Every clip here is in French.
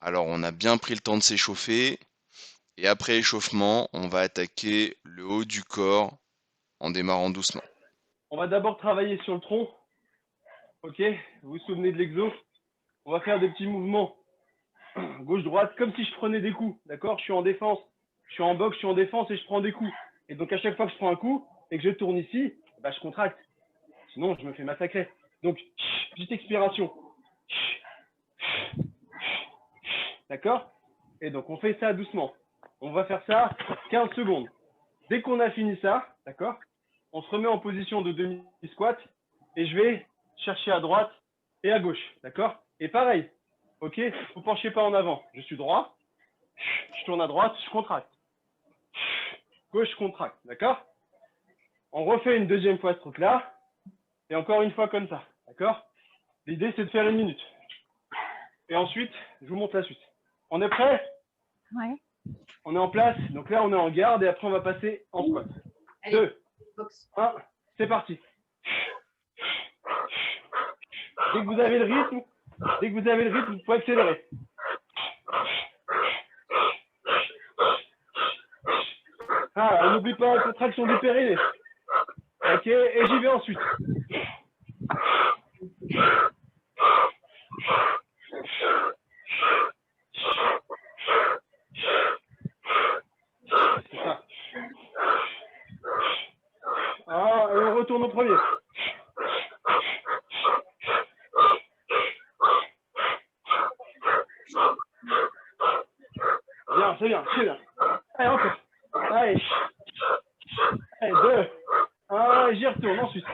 Alors, on a bien pris le temps de s'échauffer. Et après échauffement, on va attaquer le haut du corps en démarrant doucement. On va d'abord travailler sur le tronc. Ok, vous vous souvenez de l'exo? On va faire des petits mouvements gauche-droite, comme si je prenais des coups. D'accord? Je suis en défense. Je suis en boxe, je suis en défense et je prends des coups. Et donc, à chaque fois que je prends un coup et que je tourne ici, bah, je contracte. Sinon, je me fais massacrer. Donc, petite expiration. D'accord? Et donc, on fait ça doucement. On va faire ça 15 secondes. Dès qu'on a fini ça, d'accord? On se remet en position de demi-squat et je vais chercher à droite et à gauche. D'accord? Et pareil. Ok? Vous ne penchez pas en avant. Je suis droit. Je tourne à droite, je contracte. Gauche, je contracte. D'accord? On refait une deuxième fois ce truc-là. Et encore une fois comme ça. D'accord? L'idée, c'est de faire 1 minute. Et ensuite, je vous montre la suite. On est prêt? Ouais. On est en place. Donc là, on est en garde et après, on va passer en squat. 2, 1, c'est parti. Dès que vous avez le rythme, vous pouvez accélérer. Ah, on n'oublie pas la contraction du périnée. Ok, et j'y vais ensuite. C'est ça. Ah, et on retourne au premier. Bien, c'est bien, c'est bien. Allez, encore. Allez. Allez, 2, 1, et j'y retourne ensuite.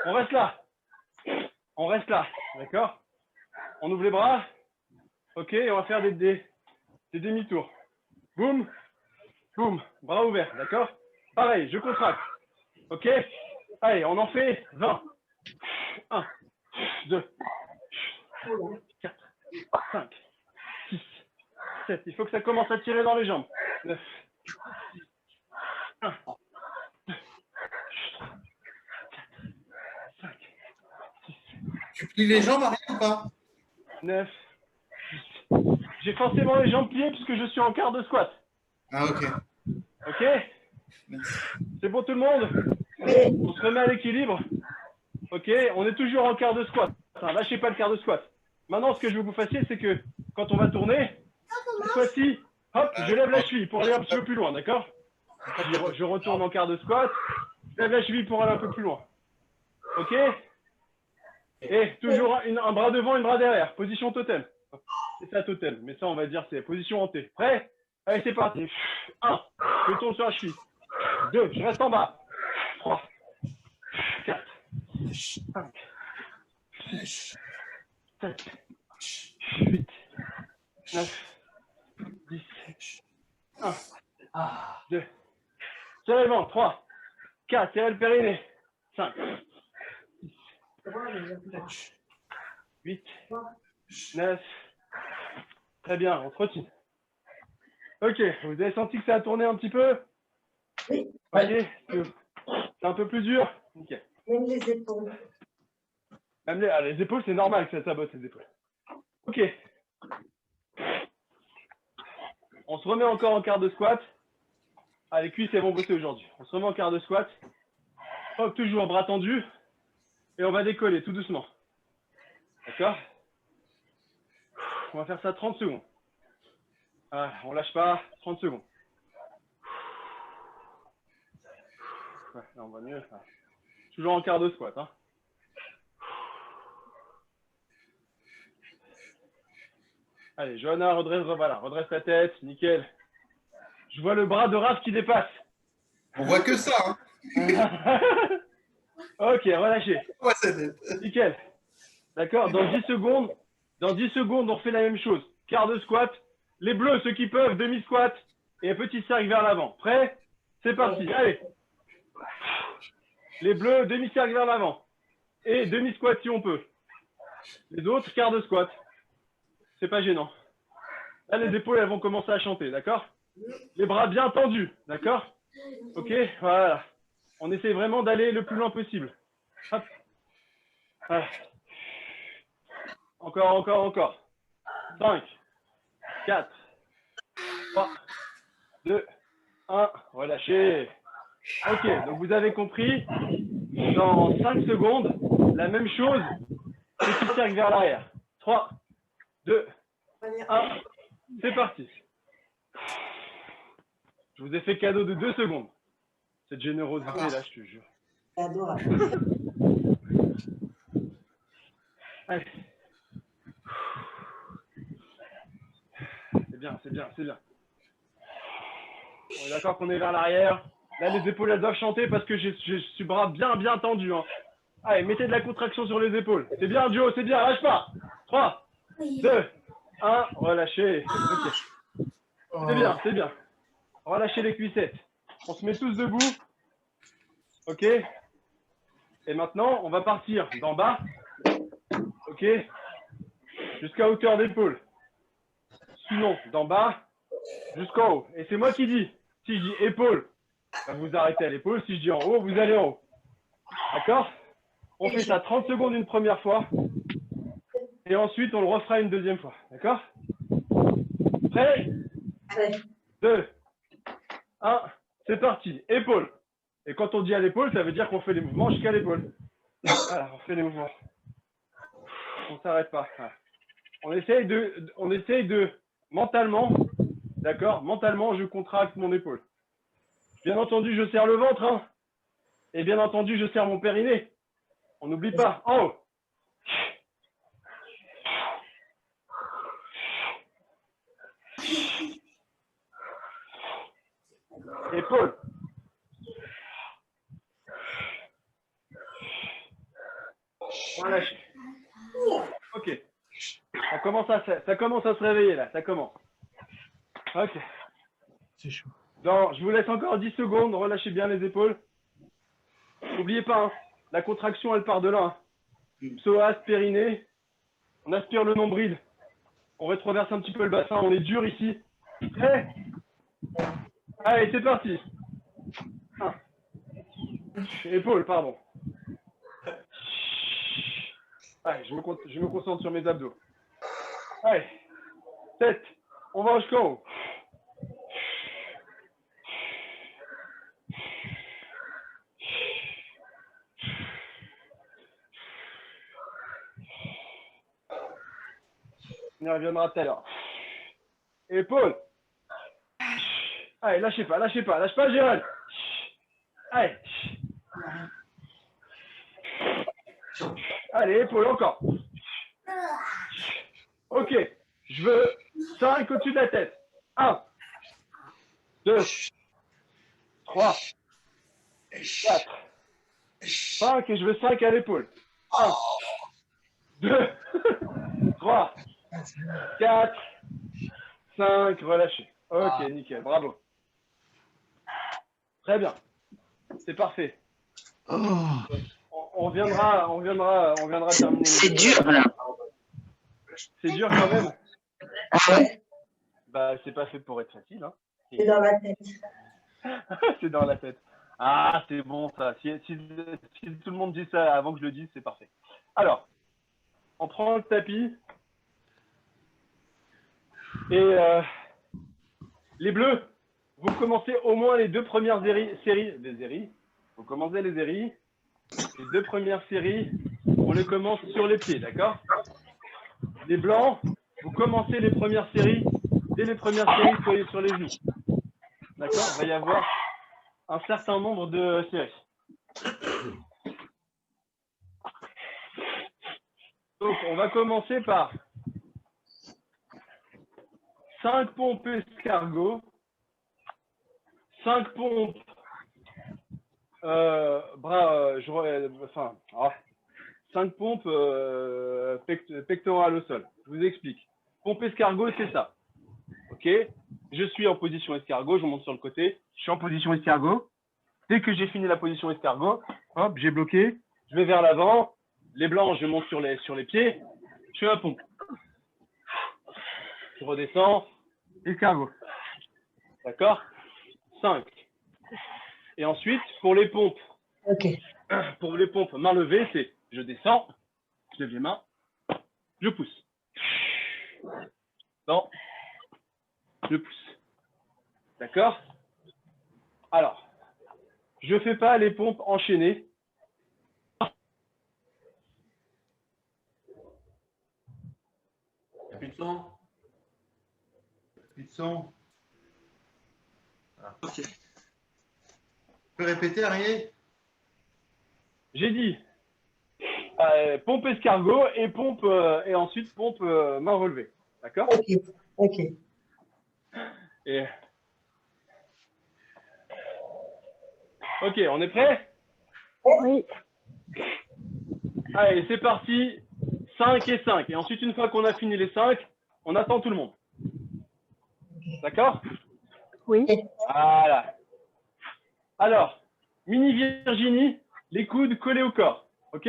On reste là. On reste là, d'accord? On ouvre les bras. Ok, on va faire des demi-tours. Boum, boum, bras ouverts, d'accord? Pareil, je contracte. Ok? Allez, on en fait 20. 1, 2, 4, 5, 6, 7. Il faut que ça commence à tirer dans les jambes. 9, 1, 2, 3, 4, 5, 6, Tu plies les jambes, Ariel, ou pas? 9, 10. J'ai forcément les jambes pliées puisque je suis en quart de squat. Ah, ok. Ok? Merci. C'est bon tout le monde? On se remet à l'équilibre. Ok? On est toujours en quart de squat. Enfin, lâchez pas le quart de squat. Maintenant, ce que je veux que vous fassiez, c'est que quand on va tourner, cette fois-ci, hop, je lève la cheville pour aller un petit peu plus loin, d'accord? Je retourne en quart de squat, je lève la cheville pour aller un peu plus loin. Ok? Et toujours un bras devant, un bras derrière. Position totem. C'est ça, totem. Mais ça, on va dire, c'est position hantée. Prêt? Allez, c'est parti. 1, je tourne sur la cheville. 2, je reste en bas. 3, 4, 5, 6, 7, 8, 9, 10, 1, 2, serrez le ventre, 3, 4, serrez le périnée, 5, 6, 8, 9, très bien, on trottine. Ok, vous avez senti que ça a tourné un petit peu? Oui. Ok, c'est un peu plus dur? Nickel. Même les épaules. Même les épaules, c'est normal que ça sabote les épaules. Ok. On se remet encore en quart de squat. Ah, les cuisses, elles vont bosser aujourd'hui. On se remet en quart de squat. Hop, toujours bras tendus. Et on va décoller tout doucement. D'accord? On va faire ça 30 secondes. Ah, on lâche pas. 30 secondes. Ouais, là, on va mieux. Ah. Toujours en quart de squat. Hein. Allez, Johanna, redresse ta tête. Nickel. Je vois le bras de Raph qui dépasse. On voit que ça, hein. Ok, relâchez. Ouais, ça tête. Nickel. D'accord? Dans 10 secondes, on refait la même chose. Quart de squat. Les bleus, ceux qui peuvent, demi-squat. Et un petit cercle vers l'avant. Prêt? C'est parti. Allez. Les bleus, demi-cercle vers l'avant. Et demi-squat si on peut. Les autres, quart de squat. C'est pas gênant. Là, les épaules, elles vont commencer à chanter, d'accord? Les bras bien tendus, d'accord? Ok, voilà. On essaie vraiment d'aller le plus loin possible. Hop. Voilà. Encore. 5, 4, 3, 2, 1. Relâchez. Ok, donc vous avez compris, dans 5 secondes, la même chose, petit cercle vers l'arrière. 3, 2, 1, c'est parti. Je vous ai fait cadeau de 2 secondes. Cette générosité-là, je te jure. C'est adorable. Allez. C'est bien. On est d'accord qu'on est vers l'arrière. Là, les épaules, elles doivent chanter parce que je suis bras bien tendu. Hein. Allez, mettez de la contraction sur les épaules. C'est bien, Joe, c'est bien, lâche pas. 3, 2, 1, relâchez. Ok. C'est bien. Relâchez les cuissettes. On se met tous debout. Ok. Et maintenant, on va partir d'en bas. Ok. Jusqu'à hauteur d'épaule. Sinon, d'en bas jusqu'en haut. Et c'est moi qui dis. Si je dis épaule, ben vous arrêtez à l'épaule. Si je dis en haut, vous allez en haut. D'accord? On fait ça 30 secondes une première fois. Et ensuite, on le refera une deuxième fois. D'accord? Prêt? 2, 1, c'est parti. Épaule. Et quand on dit à l'épaule, ça veut dire qu'on fait les mouvements jusqu'à l'épaule. Voilà, on fait les mouvements. On ne s'arrête pas. Voilà. On essaye de mentalement, d'accord? Mentalement, je contracte mon épaule. Bien entendu, je serre le ventre. Hein, et bien entendu, je serre mon périnée. On n'oublie pas. En haut. Épaule. Relâchez. Ok. Ça commence à se réveiller là. Ça commence. Ok. C'est chaud. Donc, je vous laisse encore 10 secondes. Relâchez bien les épaules. N'oubliez pas, hein, la contraction, elle part de là. Hein. Psoas, périnée. On aspire le nombril. On rétroverse un petit peu le bassin. On est dur ici. Prêt? Allez, c'est parti. Épaule, pardon. Allez, je me concentre sur mes abdos. Allez. 7. On va jusqu'en haut. On y reviendra tout à l'heure. Épaule. Allez, lâchez pas, Gérald. Allez. Allez, épaule, encore. Ok. Je veux 5 au-dessus de la tête. 1, 2, 3, 4, 5 et je veux 5 à l'épaule. 1, 2, 3, 4, 5, relâchez. Ok, nickel, bravo. Très bien. C'est parfait. On viendra terminer. C'est dur là. C'est dur quand même. Ah ouais? Bah, c'est pas fait pour être facile. Hein. C'est dans la tête. C'est dans la tête. Ah, c'est bon ça. Si tout le monde dit ça avant que je le dise, c'est parfait. Alors, on prend le tapis. Et les bleus, vous commencez au moins les 2 premières séries. Vous commencez les séries. Les 2 premières séries, on les commence sur les pieds, d'accord? Les blancs, vous commencez les premières séries. Dès les premières séries, soyez sur les genoux. D'accord? Il va y avoir un certain nombre de séries. Donc, on va commencer par 5 pompes escargot, 5 pompes bras, 5 pompes pectorales au sol. Je vous explique. Pompe escargot, c'est ça. Ok? Je suis en position escargot, je monte sur le côté. Je suis en position escargot. Dès que j'ai fini la position escargot, hop, j'ai bloqué. Je vais vers l'avant. Les blancs, je monte sur les pieds. Je fais ma pompe. Je redescends. escargot. D'accord? 5. Et ensuite, pour les pompes, Ok. main levée, c'est je descends, je lève les mains, je pousse. Non, je pousse. D'accord? Alors, je ne fais pas les pompes enchaînées. Plus de son. Plus de son. Ok. Tu peux répéter, Arié? J'ai dit pompe escargot et pompe et ensuite pompe main relevée. D'accord? Ok. Ok. Et... Ok, on est prêt? Oui. Allez, c'est parti. 5 et 5. Et ensuite, une fois qu'on a fini les 5, on attend tout le monde. D'accord? Oui. Voilà. Alors, mini Virginie, les coudes collés au corps. Ok?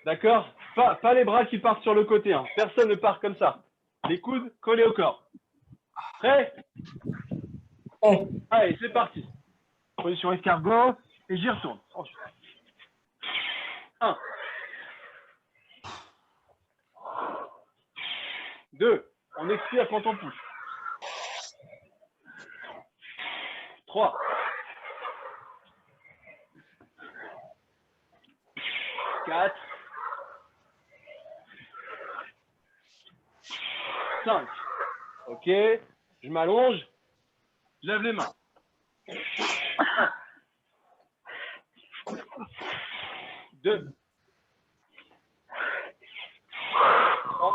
D'accord? Pas les bras qui partent sur le côté. Hein. Personne ne part comme ça. Les coudes collés au corps. Prêt? Ouais. Allez, c'est parti. Position escargot et j'y retourne. Ensuite. 1. 2. On expire quand on pousse. 3. 4. 5. Ok. Je m'allonge. Je lève les mains. 1. 2. 3.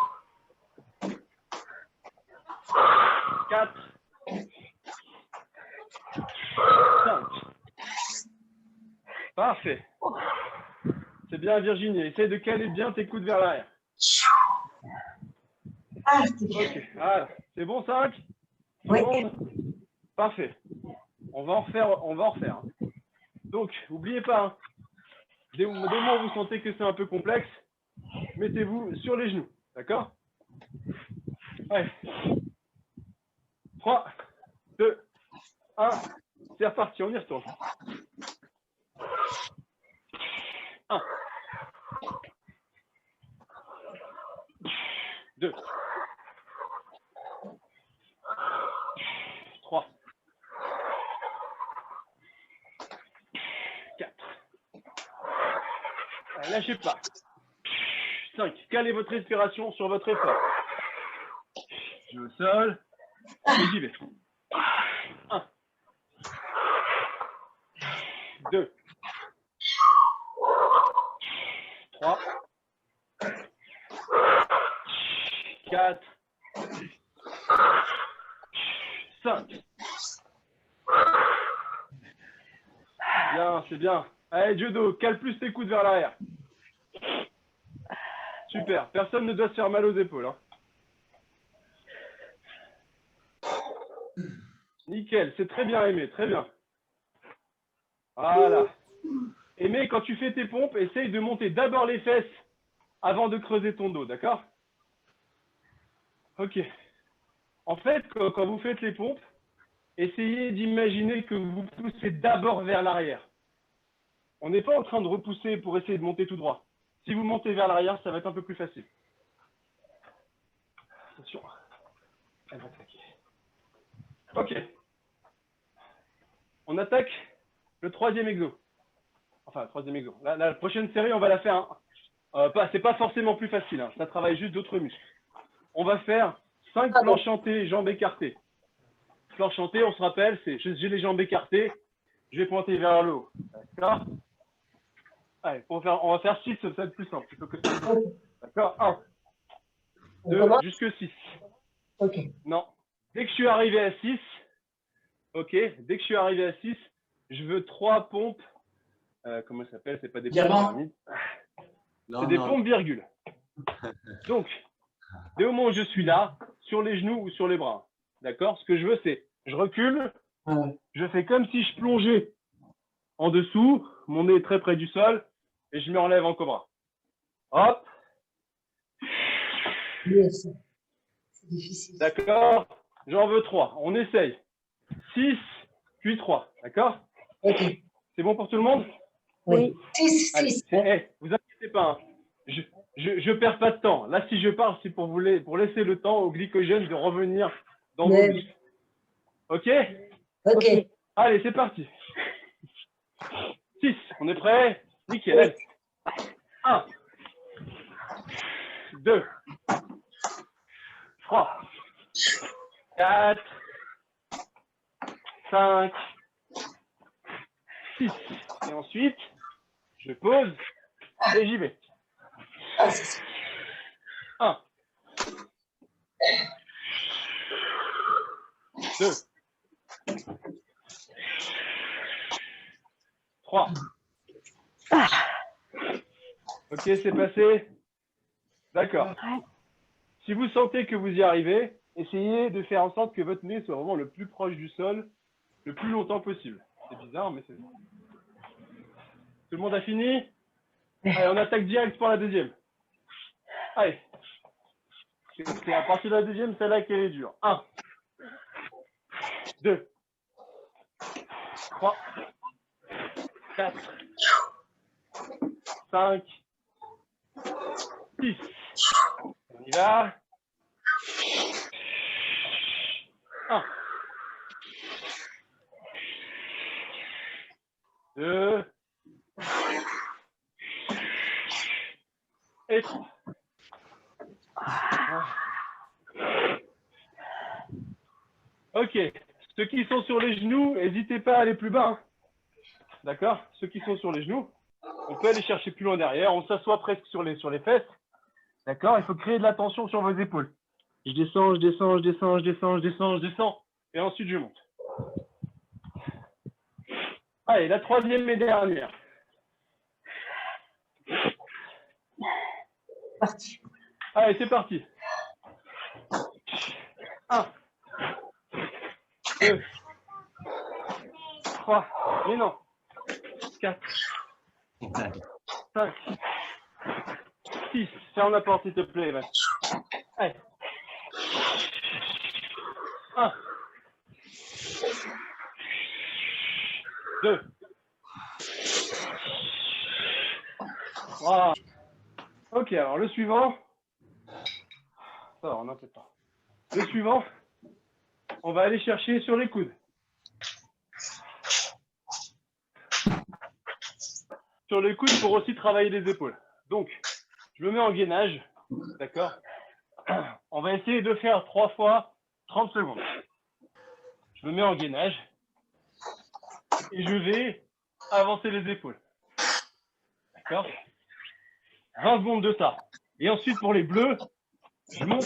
4. 5. Parfait. C'est bien, Virginie. Essaye de caler bien tes coudes vers l'arrière. Ah, c'est bien. Ok. Voilà. C'est bon, 5? Oui. Parfait. On va en refaire. Donc, n'oubliez pas, hein, dès le moment où vous sentez que c'est un peu complexe, mettez-vous sur les genoux. D'accord? Allez. 3, 2, 1. C'est reparti, on y retourne. 1. 2. 3. 4. Allez, lâchez pas. 5. Calez votre respiration sur votre effort. Je vais au sol. Et j'y vais. 1. 2. 3. 4. 5. Bien, c'est bien. Allez, Judo, cale plus tes coudes vers l'arrière. Super. Personne ne doit se faire mal aux épaules. Hein. Nickel, c'est très bien, Aimé, très bien. Voilà. Aimé, quand tu fais tes pompes, essaye de monter d'abord les fesses avant de creuser ton dos, d'accord? Ok. En fait, quand vous faites les pompes, essayez d'imaginer que vous poussez d'abord vers l'arrière. On n'est pas en train de repousser pour essayer de monter tout droit. Si vous montez vers l'arrière, ça va être un peu plus facile. Attention. Elle va attaquer. Ok. On attaque le troisième exo. Enfin, le troisième exo. La prochaine série, on va la faire. Hein. C'est pas forcément plus facile. Hein. Ça travaille juste d'autres muscles. On va faire 5 planches chantées, jambes écartées. Planche chantée, on se rappelle, c'est j'ai les jambes écartées, je vais pointer vers le haut. D'accord? Allez, on va faire 6, ça va être plus simple. Plutôt que ça. D'accord? 1, 2, jusque 6. Ok. Non. Dès que je suis arrivé à 6, ok, dès que je suis arrivé à 6, je veux 3 pompes. Comment ça s'appelle? C'est pas des pompes pyramides. C'est des pompes virgules. Donc, dès au moment où je suis là, sur les genoux ou sur les bras. D'accord? Ce que je veux, c'est, je recule, je fais comme si je plongeais en dessous, mon nez est très près du sol, et je me relève en cobra. Hop. Yes. C'est difficile. D'accord? J'en veux 3. On essaye. 6, puis 3. D'accord? Ok. C'est bon pour tout le monde? Oui. 6, Allez, 6. vous inquiétez pas. Hein. Je perds pas de temps. Là, si je parle, c'est pour laisser le temps au glycogène de revenir dans vos muscles. OK? Ok. Allez, c'est parti. 6. On est prêt? Nickel. Allez. 1, 2, 3, 4, 5, 6. Et ensuite, je pose et j'y vais. Ah, c'est ça. 1, 2, 3. Ok, c'est passé. D'accord. Si vous sentez que vous y arrivez, essayez de faire en sorte que votre nez soit vraiment le plus proche du sol, le plus longtemps possible. C'est bizarre, mais c'est ça. Tout le monde a fini? Allez, on attaque direct pour la deuxième. Allez. C'est à partir de la deuxième, celle-là qu'elle est dure. 1, 2, 3, 4, 5, 6. On y va. 1, 2 et 3. Ok. Ceux qui sont sur les genoux, n'hésitez pas à aller plus bas. Hein. D'accord? Ceux qui sont sur les genoux, on peut aller chercher plus loin derrière. On s'assoit presque sur les fesses. D'accord? Il faut créer de la tension sur vos épaules. Je descends, je descends, je descends, je descends, je descends, je descends. Et ensuite, je monte. Allez, la troisième et dernière. Parti. Allez, c'est parti. 1, 2, 3, mais non. 4, 5, 6. Ferme la porte, s'il te plaît, Evan. Allez. 1, 2, 3. Ok, alors le suivant. Ça va, on n'a peut-être pas. Le suivant, on va aller chercher sur les coudes. Sur les coudes pour aussi travailler les épaules. Donc, je me mets en gainage. D'accord? On va essayer de faire 3 fois 30 secondes. Je me mets en gainage et je vais avancer les épaules. D'accord? 20 secondes de ça. Et ensuite, pour les bleus, je monte,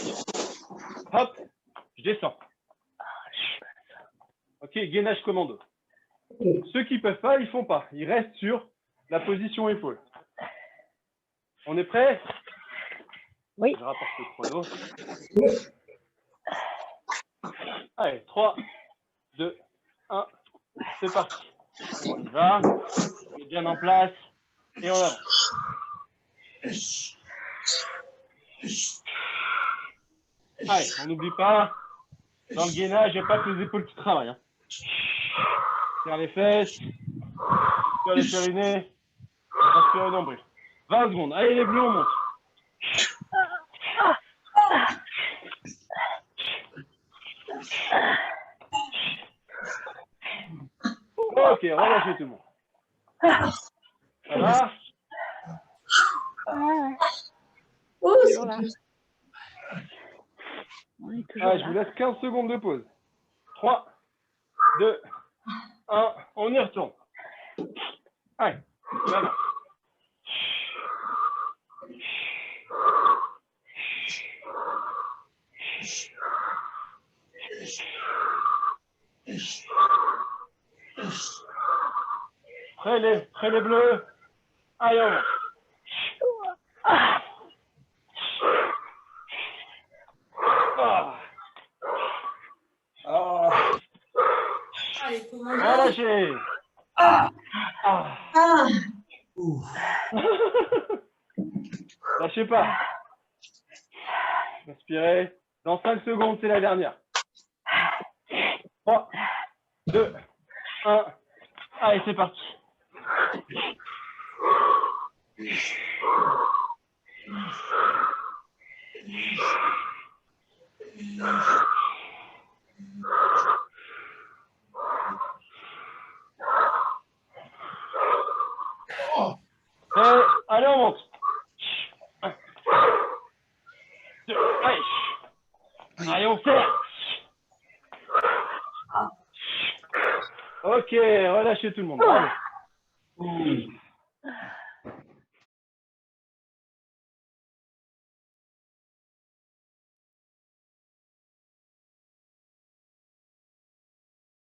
hop, je descends. Ok, gainage commando. Ceux qui ne peuvent pas, ils font pas. Ils restent sur la position épaule. On est prêt? Oui. Je rapporte le chrono. Allez, 3, 2, 1, c'est parti. On y va. On est bien en place. Et on avance. Allez, on n'oublie pas, dans le gainage, il n'y a pas que les épaules qui travaillent. Hein. Serre les fesses, serre les périnées, respire le nombril. 20 secondes. Allez, les bleus, on monte. Ok, relâchez tout le monde. Ça va? Oh, c'est Voilà. dur. On est toujours Allez, je là. vous laisse 15 secondes de pause. 3, 2, 1, on y retourne. Allez, maintenant. Près les bleus. Allez, on va. Allez, tout le monde. Relâchez. Ah. Lâchez pas. Respirez. Dans 5 secondes, c'est la dernière. 3, 2, 1. Allez, c'est parti. Allez, on monte. 1, 2, allez. Allez, on serre. Ok, relâchez tout le monde. Allez.